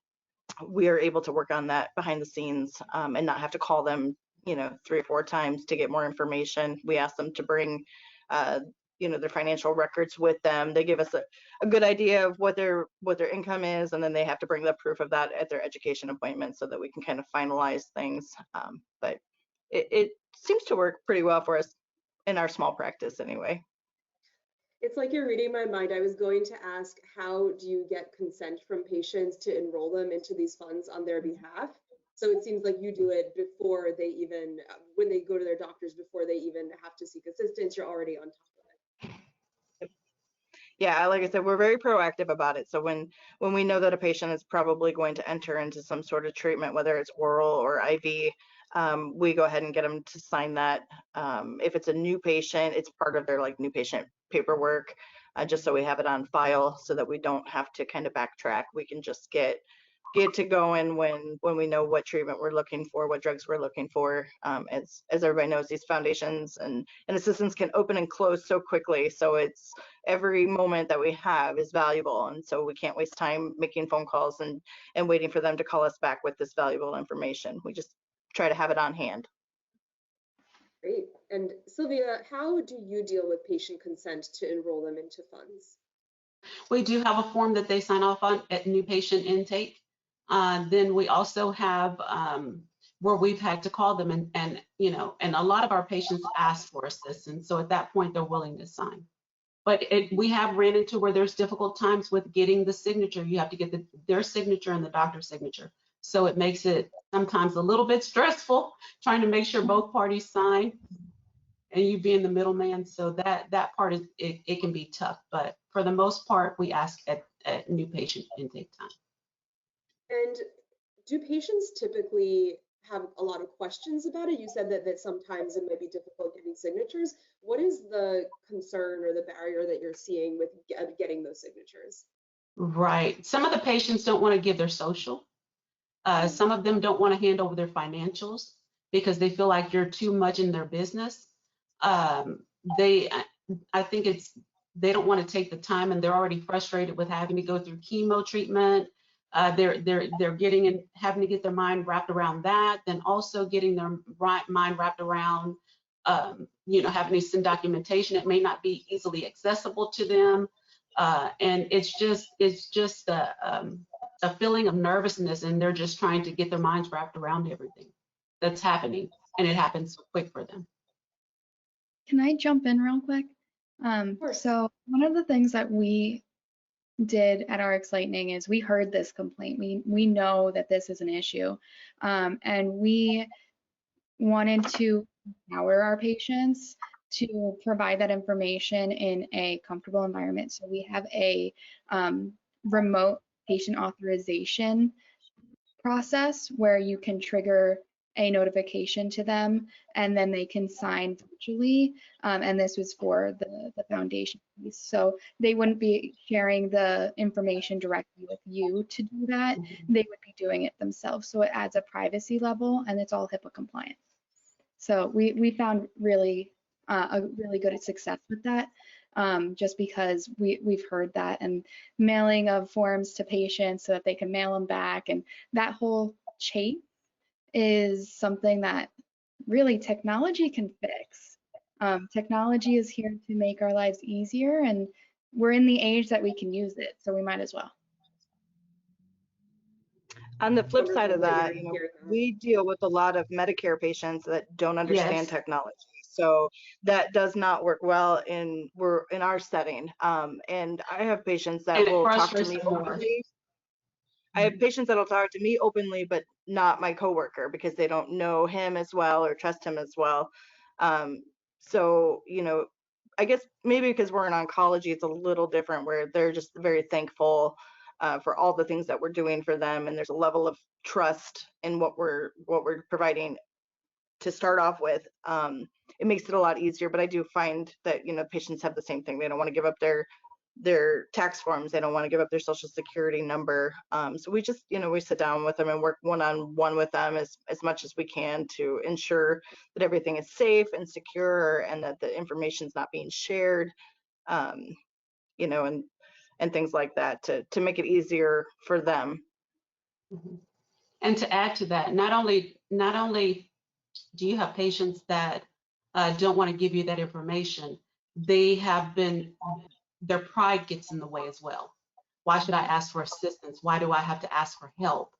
we are able to work on that behind the scenes and not have to call them, 3 or 4 times to get more information. We ask them to bring their financial records with them. They give us a good idea of what their income is, and then they have to bring the proof of that at their education appointment so that we can kind of finalize things. But it seems to work pretty well for us in our small practice anyway. It's like you're reading my mind. I was going to ask, how do you get consent from patients to enroll them into these funds on their behalf? So it seems like you do it before they even, when they go to their doctors, before they even have to seek assistance, you're already on top of it. Yeah, like I said, we're very proactive about it. So when we know that a patient is probably going to enter into some sort of treatment, whether it's oral or IV, we go ahead and get them to sign that. If it's a new patient, it's part of their new patient paperwork, just so we have it on file so that we don't have to kind of backtrack. We can just get to going when we know what treatment we're looking for, what drugs we're looking for. As everybody knows, these foundations and assistants can open and close so quickly. So it's every moment that we have is valuable. And so we can't waste time making phone calls and waiting for them to call us back with this valuable information. We just try to have it on hand. Great. And Sylvia, how do you deal with patient consent to enroll them into funds? We do have a form that they sign off on at new patient intake. Then we also have where we've had to call them and a lot of our patients ask for assistance. So at that point, they're willing to sign. But we have ran into where there's difficult times with getting the signature. You have to get their signature and the doctor's signature. So it makes it sometimes a little bit stressful trying to make sure both parties sign and you being the middleman. So that part is, it can be tough. But for the most part, we ask at new patient intake time. And do patients typically have a lot of questions about it? You said that sometimes it might be difficult getting signatures. What is the concern or the barrier that you're seeing with getting those signatures? Right. Some of the patients don't want to give their social. Some of them don't want to hand over their financials because they feel like you're too much in their business. I think they don't want to take the time, and they're already frustrated with having to go through chemo treatment. They're getting and having to get their mind wrapped around that, then also getting their mind wrapped around having to send documentation. It may not be easily accessible to them, and it's just a feeling of nervousness, and they're just trying to get their minds wrapped around everything that's happening, and it happens so quick for them. Can I jump in real quick? So one of the things that we did at RX Lightning is we heard this complaint. We know that this is an issue, and we wanted to empower our patients to provide that information in a comfortable environment. So we have a remote patient authorization process where you can trigger a notification to them and then they can sign virtually. And this was for the foundation piece. So they wouldn't be sharing the information directly with you to do that. They would be doing it themselves. So it adds a privacy level and it's all HIPAA compliant. So we found really a really good success with that. Just because we've heard that, and mailing of forms to patients so that they can mail them back, and that whole chain is something that really technology can fix. Technology is here to make our lives easier, and we're in the age that we can use it, so we might as well. On the flip side of Wonderful that, to hear that. we deal with a lot of Medicare patients that don't understand Yes, technology. So that does not work well we're in our setting. And I have patients that and it will talk to frustrates me them more. openly. I have patients that'll talk to me openly, but not my coworker because they don't know him as well or trust him as well. Um, so, I guess maybe because we're in oncology, it's a little different where they're just very thankful for all the things that we're doing for them, and there's a level of trust in what we're providing to start off with. It makes it a lot easier, but I do find that patients have the same thing. They don't want to give up their tax forms. They don't want to give up their social security number. So we just, we sit down with them and work one-on-one with them as much as we can to ensure that everything is safe and secure and that the information is not being shared, and things like that to make it easier for them. Mhm. And to add to that, not only do you have patients that don't want to give you that information, they have been, their pride gets in the way as well. Why should I ask for assistance? Why do I have to ask for help?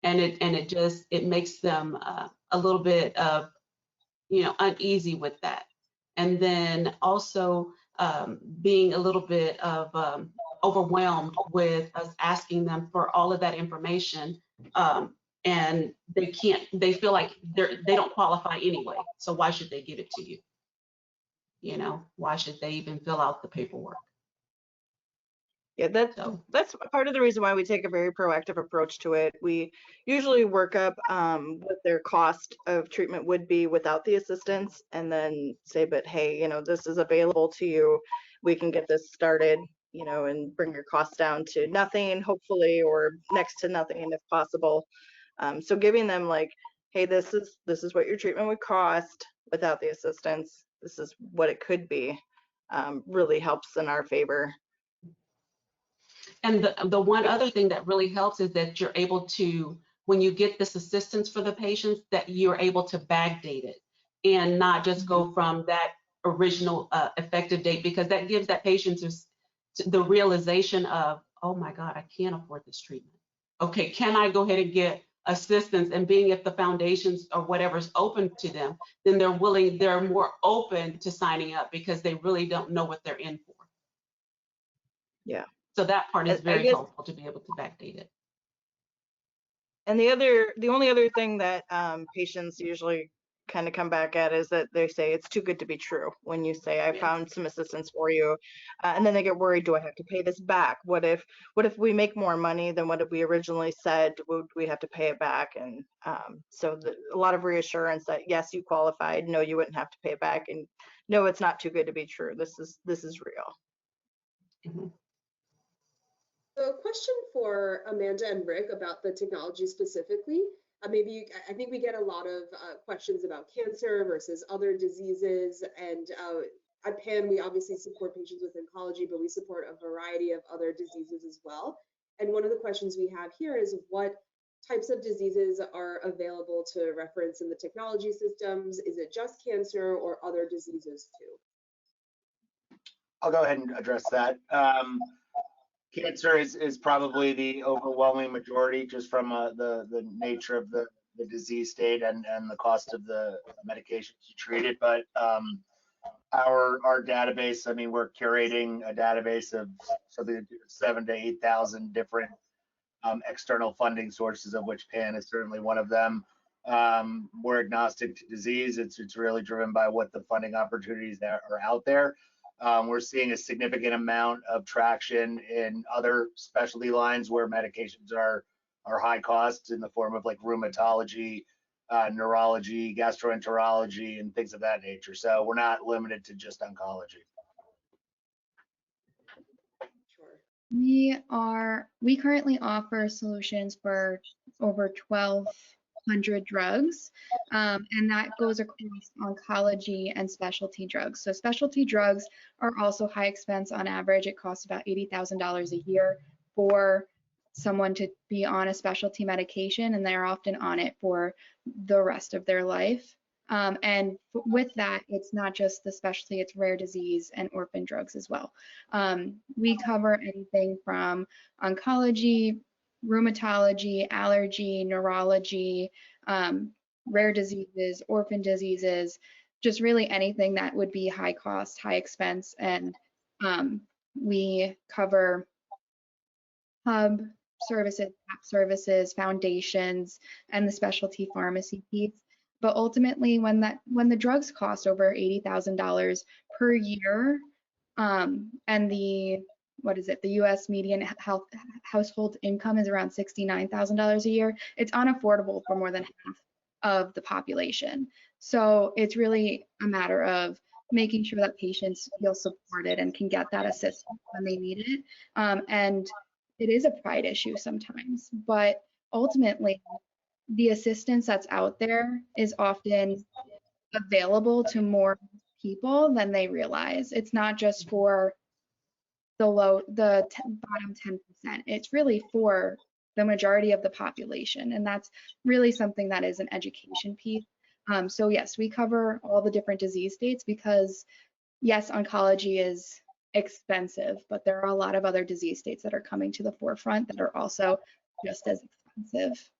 And it makes them a little bit of, uneasy with that. And then also being a little bit of overwhelmed with us asking them for all of that information. And they feel like they don't qualify anyway. So why should they give it to you? Why should they even fill out the paperwork? Yeah, So, that's part of the reason why we take a very proactive approach to it. We usually work up what their cost of treatment would be without the assistance, and then say, but hey, this is available to you. We can get this started, and bring your costs down to nothing, hopefully, or next to nothing if possible. So giving them like, hey, this is what your treatment would cost without the assistance. This is what it could be. Really helps in our favor. and the one other thing that really helps is that you're able to, when you get this assistance for the patients, that you're able to backdate it and not just go from that original effective date, because that gives that patient the realization of, oh my God, I can't afford this treatment. Okay, can I go ahead and get assistance? And being if the foundations or whatever's open to them, then they're more open to signing up because they really don't know what they're in for. Yeah. So that part is I very guess, helpful to be able to backdate it. and the only other thing that patients usually kind of come back at is that they say it's too good to be true when you say I found some assistance for you, and then they get worried, do I have to pay this back? What if we make more money than what we originally said? Would we have to pay it back? And so a lot of reassurance that yes, you qualified, no, you wouldn't have to pay it back, and no, it's not too good to be true. This is real. Mhm. So a question for Amanda and Rick about the technology specifically. I think we get a lot of questions about cancer versus other diseases. And at PAN, we obviously support patients with oncology, but we support a variety of other diseases as well. And one of the questions we have here is what types of diseases are available to reference in the technology systems? Is it just cancer or other diseases too? I'll go ahead and address that. Cancer is probably the overwhelming majority just from the nature of the disease state and the cost of the medications to treat it. But our database, I mean, we're curating a database of something 7,000 to 8,000 different external funding sources, of which PAN is certainly one of them. We're agnostic to disease. It's really driven by what the funding opportunities that are out there. We're seeing a significant amount of traction in other specialty lines where medications are high cost in the form of like rheumatology, neurology, gastroenterology, and things of that nature. So we're not limited to just oncology. Sure. We currently offer solutions for over 1,200 drugs, and that goes across oncology and specialty drugs. So specialty drugs are also high expense on average. It costs about $80,000 a year for someone to be on a specialty medication, and they're often on it for the rest of their life. And with that, it's not just the specialty, it's rare disease and orphan drugs as well. We cover anything from oncology, rheumatology, allergy, neurology, rare diseases, orphan diseases, just really anything that would be high cost, high expense. And we cover hub services, app services, foundations, and the specialty pharmacy piece. But ultimately, when the drugs cost over $80,000 per year, and the U.S. median household income is around $69,000 a year, it's unaffordable for more than half of the population. So it's really a matter of making sure that patients feel supported and can get that assistance when they need it. And it is a pride issue sometimes, but ultimately, the assistance that's out there is often available to more people than they realize. It's not just for the bottom 10%. It's really for the majority of the population, and that's really something that is an education piece. So yes, we cover all the different disease states because yes, oncology is expensive, but there are a lot of other disease states that are coming to the forefront that are also just as expensive.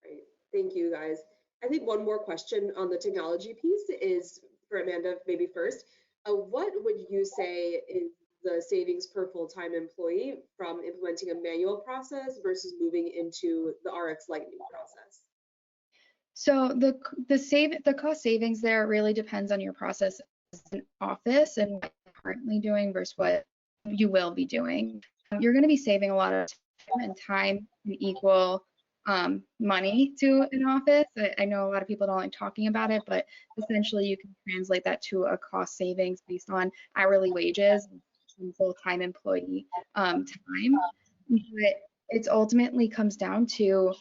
Great. Thank you, guys. I think one more question on the technology piece is for Amanda, maybe first. What would you say is the savings per full-time employee from implementing a manual process versus moving into the RX Lightning process? So the cost savings there really depends on your process in office and what you're currently doing versus what you will be doing. You're going to be saving a lot of time, and time can equal money to an office. I know a lot of people don't like talking about it, but essentially you can translate that to a cost savings based on hourly wages and full-time employee time. But it ultimately comes down to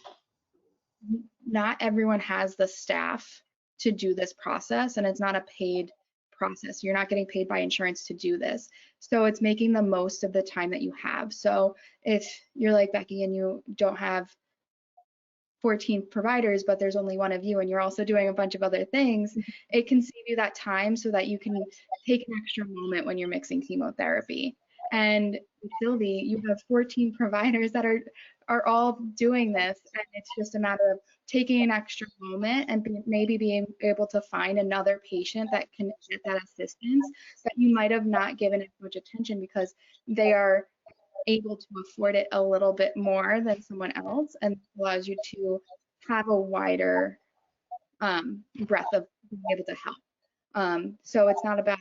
not everyone has the staff to do this process, and it's not a paid process. You're not getting paid by insurance to do this. So it's making the most of the time that you have. So if you're like Becky and you don't have 14 providers, but there's only one of you and you're also doing a bunch of other things, it can save you that time so that you can take an extra moment when you're mixing chemotherapy. And with Sylvie, you have 14 providers that are all doing this, and it's just a matter of taking an extra moment and maybe being able to find another patient that can get that assistance that you might have not given as much attention because they are able to afford it a little bit more than someone else, and allows you to have a wider breadth of being able to help. So it's not about,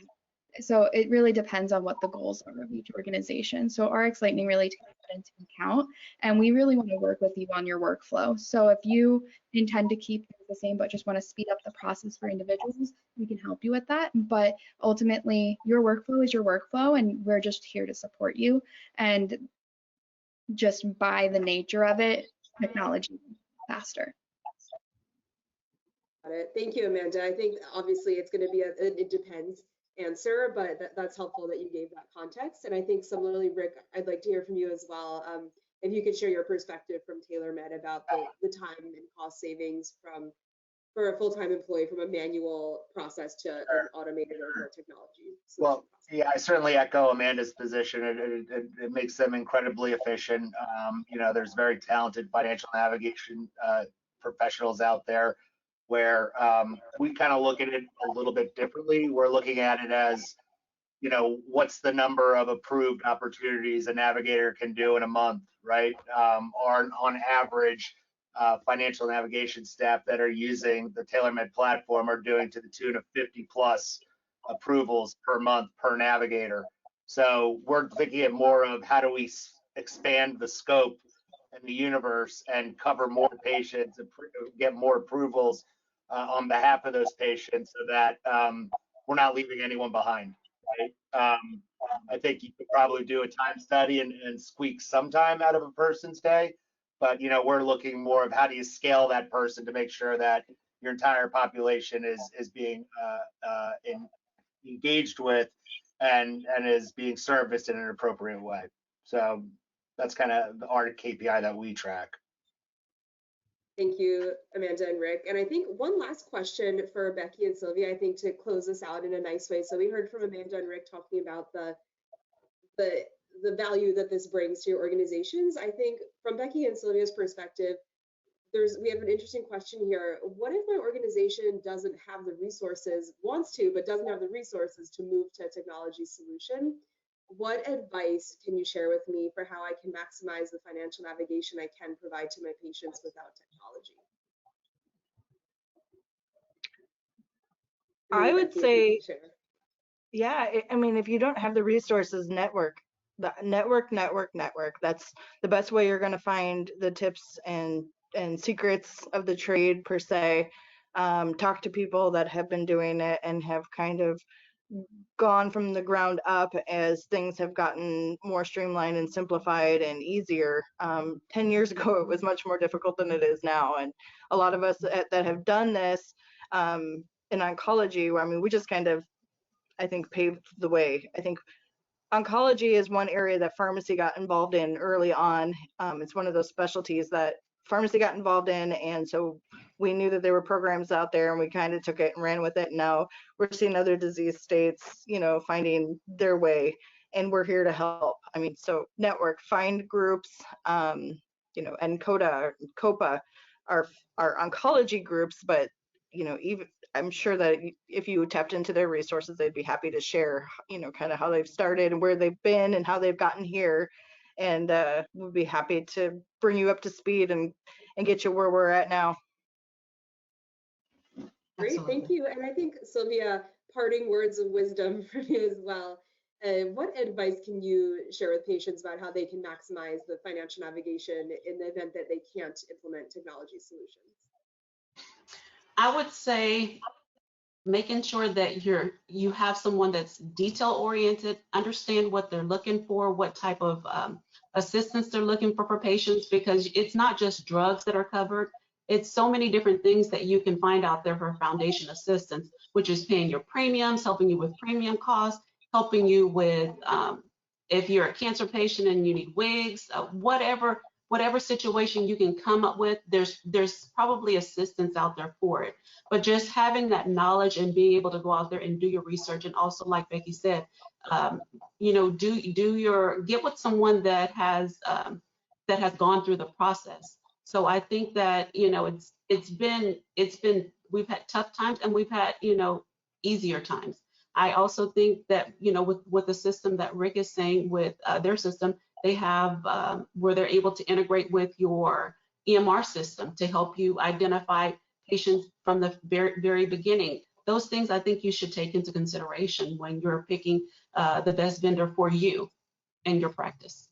so it really depends on what the goals are of each organization. So RX Lightning really takes that into account, and we really want to work with you on your workflow. So if you intend to keep things the same but just want to speed up the process for individuals, we can help you with that. But ultimately, your workflow is your workflow, and we're just here to support you. And just by the nature of it, technology is faster. Got it. Thank you, Amanda. I think obviously it's going to be it depends answer, but that's helpful that you gave that context. And I think similarly, Rick, I'd like to hear from you as well. If you could share your perspective from TaylorMed about the time and cost savings for a full-time employee from a manual process to an automated or more technology. Well, yeah, I certainly echo Amanda's position. It makes them incredibly efficient. There's very talented financial navigation professionals out there where we kind of look at it a little bit differently. We're looking at it as, what's the number of approved opportunities a navigator can do in a month, right? Or on average, financial navigation staff that are using the TaylorMed platform are doing to the tune of 50 plus approvals per month per navigator. So we're thinking of more of how do we expand the scope and the universe and cover more patients and get more approvals on behalf of those patients so that we're not leaving anyone behind, right? I think you could probably do a time study and squeak some time out of a person's day, but we're looking more of how do you scale that person to make sure that your entire population is being engaged with and is being serviced in an appropriate way. So that's kind of our KPI that we track. Thank you, Amanda and Rick. And I think one last question for Becky and Sylvia, I think to close this out in a nice way. So we heard from Amanda and Rick talking about the the value that this brings to your organizations. I think from Becky and Sylvia's perspective, we have an interesting question here. What if my organization doesn't have the resources, wants to, but doesn't have the resources to move to a technology solution? What advice can you share with me for how I can maximize the financial navigation I can provide to my patients without technology? I would Becky, if you say, could share. yeah, I mean, if you don't have the resources, network. That's the best way you're going to find the tips and secrets of the trade per se. Talk to people that have been doing it and have kind of gone from the ground up as things have gotten more streamlined and simplified and easier. 10 years ago, it was much more difficult than it is now. And a lot of us that have done this in oncology, I mean, we just kind of, I think, paved the way. I think oncology is one area that pharmacy got involved in early on. It's one of those specialties that pharmacy got involved in, and so we knew that there were programs out there, and we kind of took it and ran with it. Now we're seeing other disease states, finding their way, and we're here to help. I mean, so network, find groups, and COPA are oncology groups, but even I'm sure that if you tapped into their resources, they'd be happy to share, kind of how they've started and where they've been and how they've gotten here. And we'd be happy to bring you up to speed and get you where we're at now. Great, thank you. And I think, Sylvia, parting words of wisdom from you as well. What advice can you share with patients about how they can maximize the financial navigation in the event that they can't implement technology solutions? I would say making sure that you have someone that's detail oriented, understand what they're looking for, what type of assistance they're looking for patients, because it's not just drugs that are covered. It's so many different things that you can find out there for foundation assistance, which is paying your premiums, helping you with premium costs, helping you with if you're a cancer patient and you need wigs, whatever situation you can come up with, there's probably assistance out there for it. But just having that knowledge and being able to go out there and do your research, and also, like Becky said, get with someone that has gone through the process. So I think that it's been we've had tough times and we've had easier times. I also think that with the system that Rick is saying with their system, they have where they're able to integrate with your EMR system to help you identify patients from the very beginning. Those things I think you should take into consideration when you're picking the best vendor for you and your practice.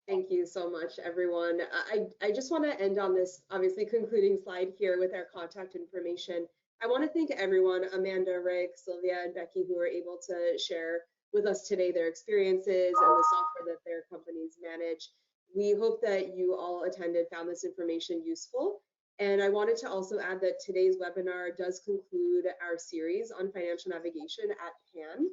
Thank you so much, everyone. I just want to end on this, obviously, concluding slide here with our contact information. I want to thank everyone, Amanda, Rick, Sylvia, and Becky, who were able to share with us today their experiences and the software that their companies manage. We hope that you all attended, found this information useful. And I wanted to also add that today's webinar does conclude our series on financial navigation at PAN.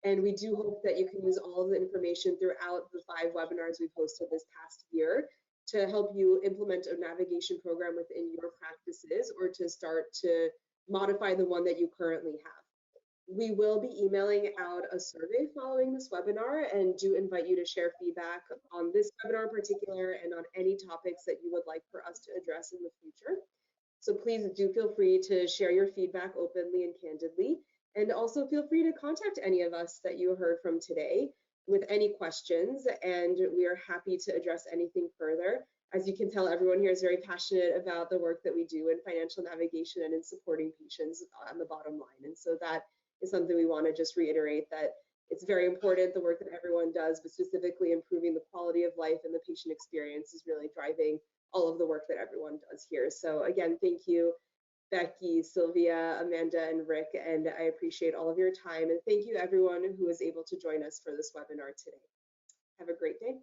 And we do hope that you can use all of the information throughout the 5 webinars we've hosted this past year to help you implement a navigation program within your practices, or to start to modify the one that you currently have. We will be emailing out a survey following this webinar, and do invite you to share feedback on this webinar in particular and on any topics that you would like for us to address in the future. So please do feel free to share your feedback openly and candidly. And also feel free to contact any of us that you heard from today with any questions, and we are happy to address anything further. As you can tell, everyone here is very passionate about the work that we do in financial navigation and in supporting patients on the bottom line. And so that is something we want to just reiterate, that it's very important, the work that everyone does, but specifically improving the quality of life and the patient experience is really driving all of the work that everyone does here. So again, thank you, Becky, Sylvia, Amanda, and Rick, and I appreciate all of your time. And thank you everyone who was able to join us for this webinar today. Have a great day.